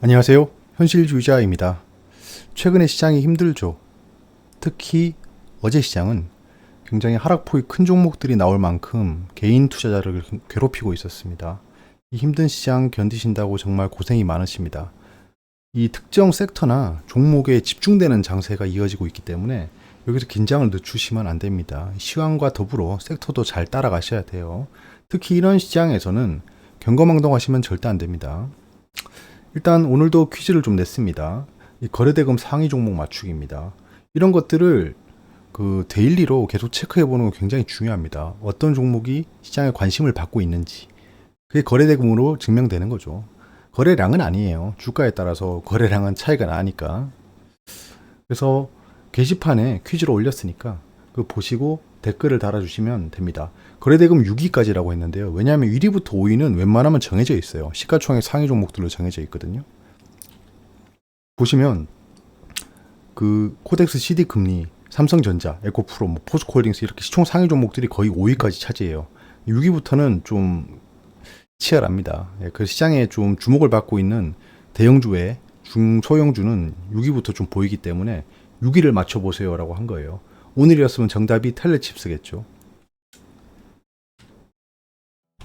안녕하세요. 현실주의자입니다. 최근에 시장이 힘들죠. 특히 어제 시장은 굉장히 하락폭이 큰 종목들이 나올 만큼 개인 투자자를 괴롭히고 있었습니다. 이 힘든 시장 견디신다고 정말 고생이 많으십니다. 이 특정 섹터나 종목에 집중되는 장세가 이어지고 있기 때문에 여기서 긴장을 늦추시면 안 됩니다. 시황과 더불어 섹터도 잘 따라가셔야 돼요. 특히 이런 시장에서는 경거망동하시면 절대 안 됩니다. 일단 오늘도 퀴즈를 좀 냈습니다. 이 거래대금 상위 종목 맞추기입니다. 이런 것들을 데일리로 계속 체크해보는 건 굉장히 중요합니다. 어떤 종목이 시장에 관심을 받고 있는지. 그게 거래대금으로 증명되는 거죠. 거래량은 아니에요. 주가에 따라서 거래량은 차이가 나니까. 그래서 게시판에 퀴즈를 올렸으니까 그거 보시고 댓글을 달아주시면 됩니다. 거래대금 6위까지라고 했는데요. 왜냐하면 1위부터 5위는 웬만하면 정해져 있어요. 시가총액 상위 종목들로 정해져 있거든요. 보시면 코덱스 CD 금리, 삼성전자, 에코프로, 포스코홀딩스 이렇게 시총 상위 종목들이 거의 5위까지 차지해요. 6위부터는 좀 치열합니다. 그 시장에 좀 주목을 받고 있는 대형주의 중소형주는 6위부터 좀 보이기 때문에 6위를 맞춰보세요 라고 한 거예요. 오늘이었으면 정답이 텔레칩스겠죠.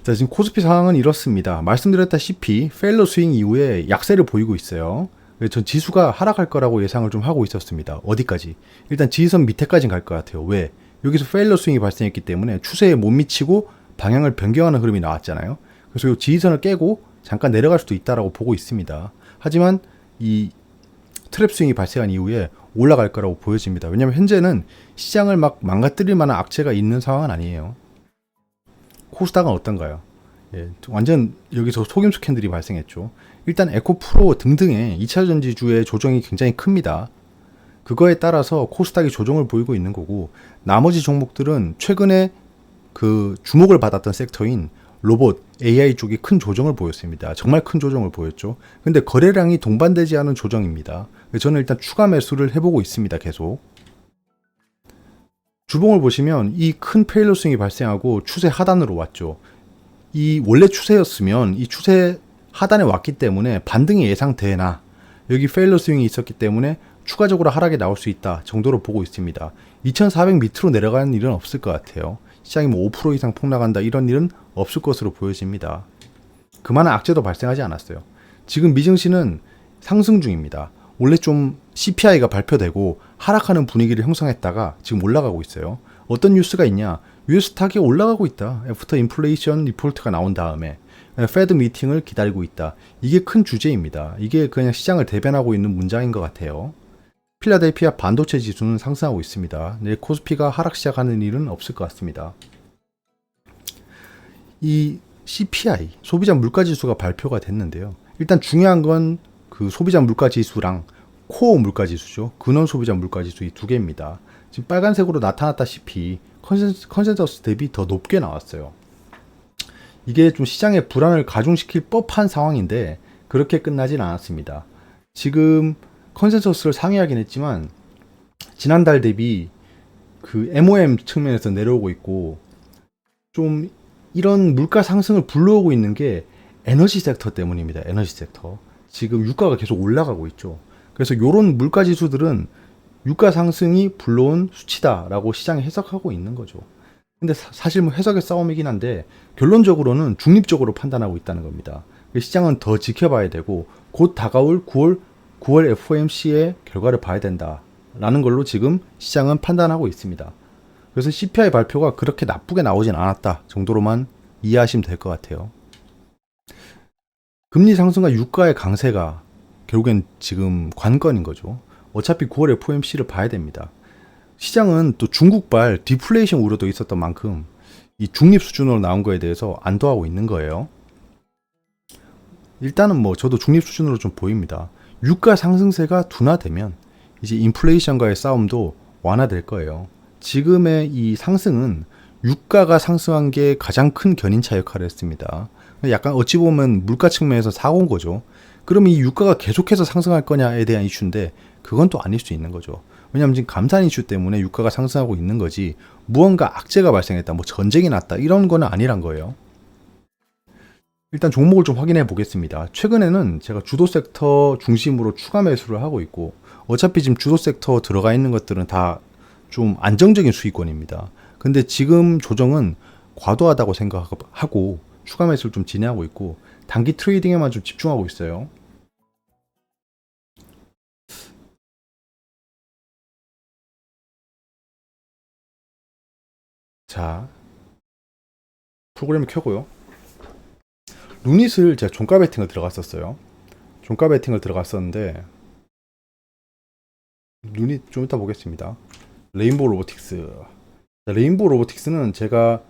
자, 지금 코스피 상황은 이렇습니다. 말씀드렸다시피 페일러 스윙 이후에 약세를 보이고 있어요. 전 지수가 하락할 거라고 예상을 좀 하고 있었습니다. 어디까지? 일단 지지선 밑에까지는 갈 것 같아요. 왜? 여기서 페일러 스윙이 발생했기 때문에 추세에 못 미치고 방향을 변경하는 흐름이 나왔잖아요. 그래서 이 지지선을 깨고 잠깐 내려갈 수도 있다라고 보고 있습니다. 하지만 이 트랩 스윙이 발생한 이후에 올라갈 거라고 보여집니다. 왜냐하면 현재는 시장을 막 망가뜨릴 만한 악재가 있는 상황은 아니에요. 코스닥은 어떤가요? 완전 여기서 속임수 캔들이 발생했죠. 일단 에코프로 등등의 2차전지주의 조정이 굉장히 큽니다. 그거에 따라서 코스닥이 조정을 보이고 있는 거고, 나머지 종목들은 최근에 주목을 받았던 섹터인 로봇, AI 쪽이 큰 조정을 보였습니다. 정말 큰 조정을 보였죠. 근데 거래량이 동반되지 않은 조정입니다. 저는 일단 추가 매수를 해보고 있습니다. 계속. 주봉을 보시면 이 큰 페일러 스윙이 발생하고 추세 하단으로 왔죠. 이 원래 추세였으면 이 추세 하단에 왔기 때문에 반등이 예상되나, 여기 페일러 스윙이 있었기 때문에 추가적으로 하락이 나올 수 있다 정도로 보고 있습니다. 2400 밑으로 내려가는 일은 없을 것 같아요. 시장이 5% 이상 폭락한다 이런 일은 없을 것으로 보여집니다. 그만한 악재도 발생하지 않았어요. 지금 미증시는 상승 중입니다. 원래 좀 CPI가 발표되고 하락하는 분위기를 형성했다가 지금 올라가고 있어요. 어떤 뉴스가 있냐? US 스탁이 올라가고 있다. 애프터 인플레이션 리포트가 나온 다음에 페드 미팅을 기다리고 있다. 이게 큰 주제입니다. 이게 그냥 시장을 대변하고 있는 문장인 것 같아요. 필라델피아 반도체 지수는 상승하고 있습니다. 내일 코스피가 하락 시작하는 일은 없을 것 같습니다. 이 CPI, 소비자 물가 지수가 발표가 됐는데요. 일단 중요한 건 소비자 물가 지수랑 코어 물가 지수죠. 근원 소비자 물가 지수 이 두 개입니다. 지금 빨간색으로 나타났다시피 컨센서스 대비 더 높게 나왔어요. 이게 좀 시장의 불안을 가중시킬 법한 상황인데 그렇게 끝나진 않았습니다. 지금 컨센서스를 상회하긴 했지만 지난달 대비 MOM 측면에서 내려오고 있고, 좀 이런 물가 상승을 불러오고 있는 게 에너지 섹터 때문입니다. 에너지 섹터. 지금 유가가 계속 올라가고 있죠. 그래서 이런 물가 지수들은 유가 상승이 불러온 수치다라고 시장이 해석하고 있는 거죠. 근데 사실 해석의 싸움이긴 한데 결론적으로는 중립적으로 판단하고 있다는 겁니다. 시장은 더 지켜봐야 되고 곧 다가올 9월 FOMC의 결과를 봐야 된다라는 걸로 지금 시장은 판단하고 있습니다. 그래서 CPI 발표가 그렇게 나쁘게 나오진 않았다 정도로만 이해하시면 될 것 같아요. 금리 상승과 유가의 강세가 결국엔 지금 관건인 거죠. 어차피 9월 FOMC를 봐야 됩니다. 시장은 또 중국발 디플레이션 우려도 있었던 만큼 이 중립 수준으로 나온 거에 대해서 안도하고 있는 거예요. 일단은 저도 중립 수준으로 좀 보입니다. 유가 상승세가 둔화되면 이제 인플레이션과의 싸움도 완화될 거예요. 지금의 이 상승은 유가가 상승한 게 가장 큰 견인차 역할을 했습니다. 약간 어찌 보면 물가 측면에서 사고인 거죠. 그럼 이 유가가 계속해서 상승할 거냐에 대한 이슈인데 그건 또 아닐 수 있는 거죠. 왜냐하면 지금 감산 이슈 때문에 유가가 상승하고 있는 거지 무언가 악재가 발생했다, 뭐 전쟁이 났다 이런 거는 아니란 거예요. 일단 종목을 좀 확인해 보겠습니다. 최근에는 제가 주도 섹터 중심으로 추가 매수를 하고 있고 어차피 지금 주도 섹터 들어가 있는 것들은 다 좀 안정적인 수익권입니다. 근데 지금 조정은 과도하다고 생각하고 추가 매수를 좀 진행하고 있고 단기 트레이딩에만 좀 집중하고 있어요. 자, 프로그램을 켜고요. 루닛을 제가 종가 베팅을 들어갔었어요. 종가 베팅을 들어갔었는데 루닛 좀 이따 보겠습니다. 레인보우 로보틱스. 레인보우 로보틱스는 제가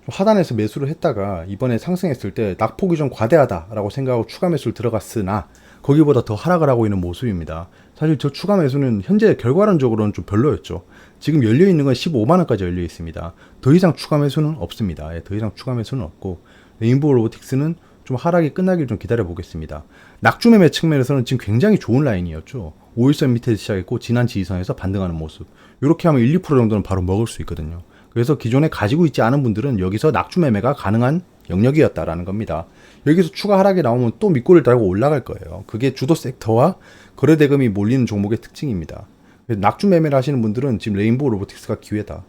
하단에서 매수를 했다가 이번에 상승했을 때 낙폭이 좀 과대하다라고 생각하고 추가 매수를 들어갔으나 거기보다 더 하락을 하고 있는 모습입니다. 사실 저 추가 매수는 현재 결과론적으로는 좀 별로였죠. 지금 열려 있는 건 15만원까지 열려 있습니다. 더 이상 추가 매수는 없습니다. 더 이상 추가 매수는 없고 레인보우 로보틱스는 좀 하락이 끝나길 좀 기다려 보겠습니다. 낙주 매매 측면에서는 지금 굉장히 좋은 라인이었죠. 5일선 밑에서 시작했고 지난 지지선에서 반등하는 모습. 이렇게 하면 1, 2% 정도는 바로 먹을 수 있거든요. 그래서 기존에 가지고 있지 않은 분들은 여기서 낙주 매매가 가능한 영역이었다라는 겁니다. 여기서 추가 하락이 나오면 또 밑골을 달고 올라갈 거예요. 그게 주도 섹터와 거래 대금이 몰리는 종목의 특징입니다. 그래서 낙주 매매를 하시는 분들은 지금 레인보우 로보틱스가 기회다.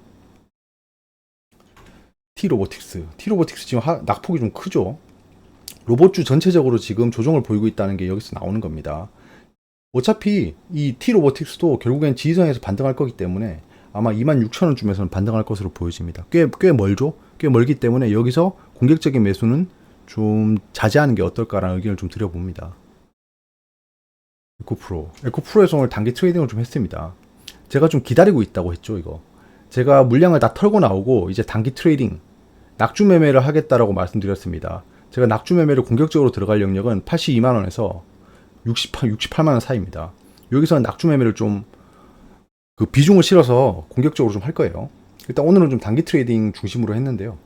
T로보틱스 지금 낙폭이 좀 크죠. 로봇주 전체적으로 지금 조정을 보이고 있다는 게 여기서 나오는 겁니다. 어차피 이 T로보틱스도 결국엔 지지선에서 반등할 거기 때문에 아마 26,000원 쯤에서는 반등할 것으로 보여집니다. 꽤 멀죠? 꽤 멀기 때문에 여기서 공격적인 매수는 좀 자제하는 게 어떨까라는 의견을 좀 드려봅니다. 에코프로에서 오늘 단기 트레이딩을 좀 했습니다. 제가 좀 기다리고 있다고 했죠, 이거. 제가 물량을 다 털고 나오고 이제 단기 트레이딩, 낙주 매매를 하겠다라고 말씀드렸습니다. 제가 낙주 매매를 공격적으로 들어갈 영역은 82만원에서 68만원 사이입니다. 여기서는 낙주 매매를 좀 그 비중을 실어서 공격적으로 좀 할 거예요. 일단 오늘은 좀 단기 트레이딩 중심으로 했는데요.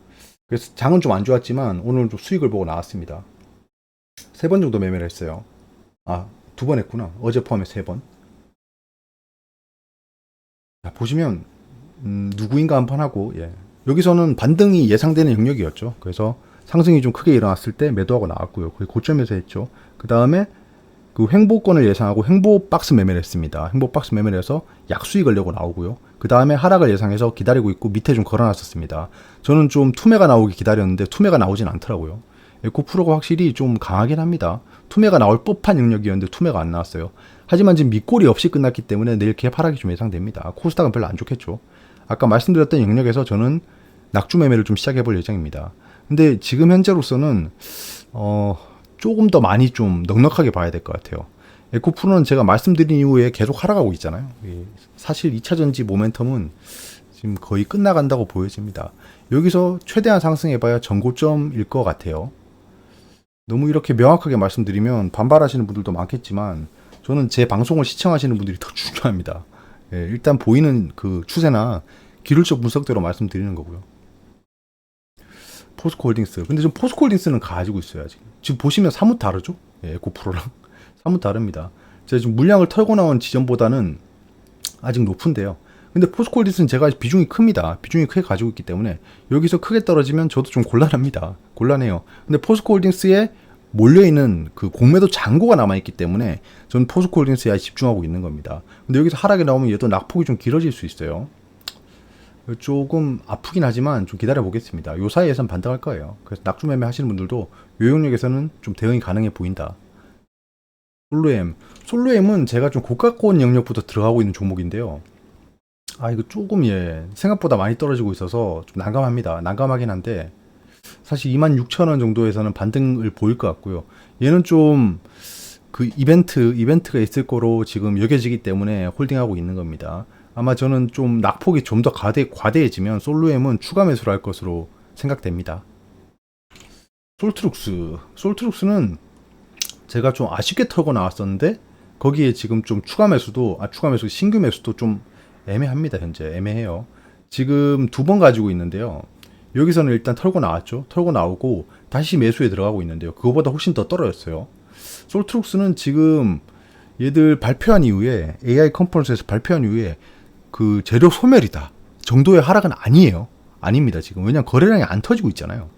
그래서 장은 좀 안 좋았지만 오늘은 좀 수익을 보고 나왔습니다. 3번 정도 매매를 했어요. 아, 2번 했구나. 어제 포함해 3번. 자, 보시면 누구인가 한판 하고, 예. 여기서는 반등이 예상되는 영역이었죠. 그래서 상승이 좀 크게 일어났을 때 매도하고 나왔고요. 거의 고점에서 했죠. 그 다음에 그 횡보권을 예상하고 횡보 박스 매매를 했습니다. 횡보 박스 매매를 해서 약수익을 내고 나오고요. 그 다음에 하락을 예상해서 기다리고 있고 밑에 좀 걸어놨었습니다. 저는 좀 투매가 나오기 기다렸는데 투매가 나오진 않더라고요. 에코프로가 확실히 좀 강하긴 합니다. 투매가 나올 법한 영역이었는데 투매가 안 나왔어요. 하지만 지금 밑골이 없이 끝났기 때문에 내일 갭 하락이 좀 예상됩니다. 코스닥은 별로 안 좋겠죠. 아까 말씀드렸던 영역에서 저는 낙주 매매를 좀 시작해 볼 예정입니다. 근데 지금 현재로서는 조금 더 많이 좀 넉넉하게 봐야 될 것 같아요. 에코프로는 제가 말씀드린 이후에 계속 하락하고 있잖아요. 사실 2차전지 모멘텀은 지금 거의 끝나간다고 보여집니다. 여기서 최대한 상승해봐야 전고점일 것 같아요. 너무 이렇게 명확하게 말씀드리면 반발하시는 분들도 많겠지만 저는 제 방송을 시청하시는 분들이 더 중요합니다. 일단 보이는 그 추세나 기술적 분석대로 말씀드리는 거고요. 포스코홀딩스. 근데 좀 포스코홀딩스는 가지고 있어요. 지금 보시면 사뭇 다르죠? 에코프로랑 사뭇 다릅니다. 제가 지금 물량을 털고 나온 지점보다는 아직 높은데요. 근데 포스코홀딩스는 제가 비중이 큽니다. 비중이 크게 가지고 있기 때문에 여기서 크게 떨어지면 저도 좀 곤란합니다. 곤란해요. 근데 포스코홀딩스에 몰려있는 그 공매도 잔고가 남아있기 때문에 저는 포스코홀딩스에 집중하고 있는 겁니다. 근데 여기서 하락이 나오면 얘도 낙폭이 좀 길어질 수 있어요. 조금 아프긴 하지만 좀 기다려 보겠습니다. 요 사이에선 반등할 거예요. 그래서 낙주 매매 하시는 분들도 요 영역에서는 좀 대응이 가능해 보인다. 솔로엠은 제가 좀 고가권 영역부터 들어가고 있는 종목인데요. 이거 조금 생각보다 많이 떨어지고 있어서 좀 난감합니다. 난감하긴 한데 사실 26,000원 정도에서는 반등을 보일 것 같고요. 얘는 좀 그 이벤트가 있을 거로 지금 여겨지기 때문에 홀딩하고 있는 겁니다. 아마 저는 좀 낙폭이 좀 더 과대해지면 솔로엠은 추가 매수를 할 것으로 생각됩니다. 솔트룩스는 제가 좀 아쉽게 털고 나왔었는데 거기에 지금 좀 신규 매수도 좀 애매합니다. 현재 애매해요. 지금 2번 가지고 있는데요. 여기서는 일단 털고 나왔죠. 털고 나오고 다시 매수에 들어가고 있는데요. 그거보다 훨씬 더 떨어졌어요. 솔트룩스는 지금 얘들 발표한 이후에 AI 컨퍼런스에서 발표한 이후에 그 재료 소멸이다 정도의 하락은 아니에요. 아닙니다 지금. 왜냐면 거래량이 안 터지고 있잖아요.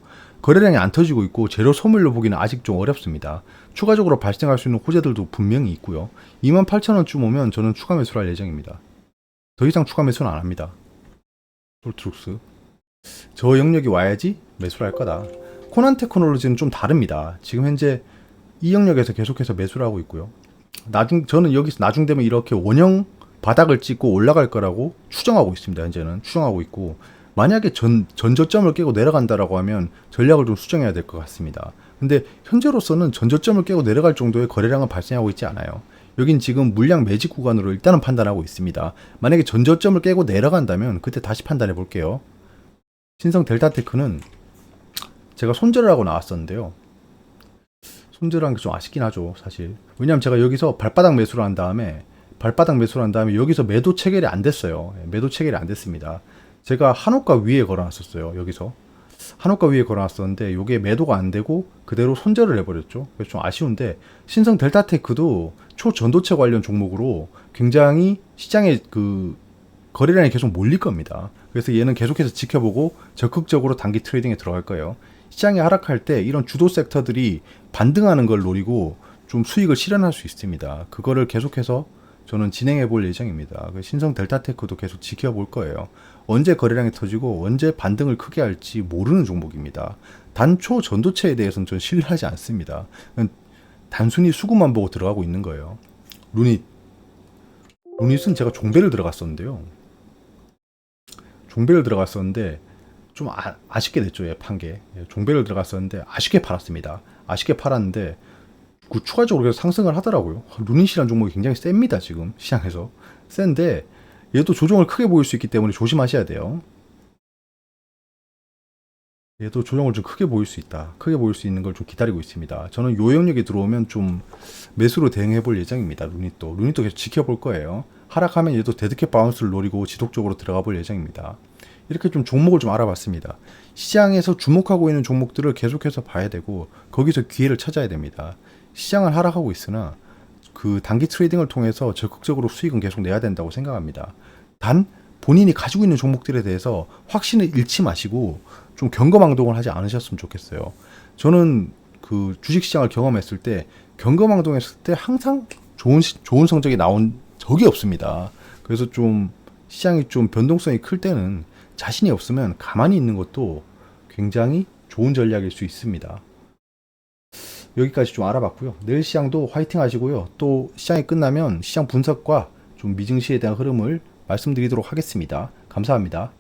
거래량이 안 터지고 있고 재료 소멸로 보기는 아직 좀 어렵습니다. 추가적으로 발생할 수 있는 호재들도 분명히 있고요. 28,000원쯤 오면 저는 추가 매수를 할 예정입니다. 더 이상 추가 매수는 안 합니다. 톨트룩스 저 영역이 와야지 매수를 할 거다. 코난 테크놀로지는 좀 다릅니다. 지금 현재 이 영역에서 계속해서 매수를 하고 있고요. 저는 여기서 나중 되면 이렇게 원형 바닥을 찍고 올라갈 거라고 추정하고 있습니다. 현재는 추정하고 있고, 만약에 전저점을 깨고 내려간다라고 하면 전략을 좀 수정해야 될 것 같습니다. 근데 현재로서는 전저점을 깨고 내려갈 정도의 거래량은 발생하고 있지 않아요. 여긴 지금 물량 매집 구간으로 일단은 판단하고 있습니다. 만약에 전저점을 깨고 내려간다면 그때 다시 판단해 볼게요. 신성 델타테크는 제가 손절을 하고 나왔었는데요. 손절한 게 좀 아쉽긴 하죠, 사실. 왜냐면 제가 여기서 발바닥 매수를 한 다음에 여기서 매도 체결이 안 됐어요. 매도 체결이 안 됐습니다. 제가 한옥가 위에 걸어놨었어요. 여기서 한옥가 위에 걸어놨었는데 이게 매도가 안 되고 그대로 손절을 해버렸죠. 그래서 좀 아쉬운데, 신성 델타테크도 초전도체 관련 종목으로 굉장히 시장에 그 거래량이 계속 몰릴 겁니다. 그래서 얘는 계속해서 지켜보고 적극적으로 단기 트레이딩에 들어갈 거예요. 시장이 하락할 때 이런 주도 섹터들이 반등하는 걸 노리고 좀 수익을 실현할 수 있습니다. 그거를 계속해서 저는 진행해 볼 예정입니다. 신성 델타테크도 계속 지켜볼 거예요. 언제 거래량이 터지고 언제 반등을 크게 할지 모르는 종목입니다. 단초 전도체에 대해서는 저는 신뢰하지 않습니다. 단순히 수급만 보고 들어가고 있는 거예요. 루닛은 제가 종배를 들어갔었는데요. 종배를 들어갔었는데 좀 아쉽게 됐죠. 예, 판 게. 종배를 들어갔었는데 아쉽게 팔았습니다. 아쉽게 팔았는데 그 추가적으로 계속 상승을 하더라고요. 루닛이라는 종목이 굉장히 셉니다. 지금 시장에서 센데 얘도 조정을 크게 보일 수 있기 때문에 조심하셔야 돼요. 얘도 조정을 좀 크게 보일 수 있다. 크게 보일 수 있는 걸 좀 기다리고 있습니다. 저는 요 영역에 들어오면 좀 매수로 대응해 볼 예정입니다. 루닛도 계속 지켜볼 거예요. 하락하면 얘도 데드캣 바운스를 노리고 지속적으로 들어가 볼 예정입니다. 이렇게 좀 종목을 좀 알아봤습니다. 시장에서 주목하고 있는 종목들을 계속해서 봐야 되고 거기서 기회를 찾아야 됩니다. 시장은 하락하고 있으나 그 단기 트레이딩을 통해서 적극적으로 수익은 계속 내야 된다고 생각합니다. 단 본인이 가지고 있는 종목들에 대해서 확신을 잃지 마시고 좀 경거망동을 하지 않으셨으면 좋겠어요. 저는 그 주식시장을 경험했을 때 경거망동했을 때 항상 좋은 성적이 나온 적이 없습니다. 그래서 좀 시장이 좀 변동성이 클 때는 자신이 없으면 가만히 있는 것도 굉장히 좋은 전략일 수 있습니다. 여기까지 좀 알아봤고요. 내일 시장도 화이팅 하시고요. 또 시장이 끝나면 시장 분석과 좀 미증시에 대한 흐름을 말씀드리도록 하겠습니다. 감사합니다.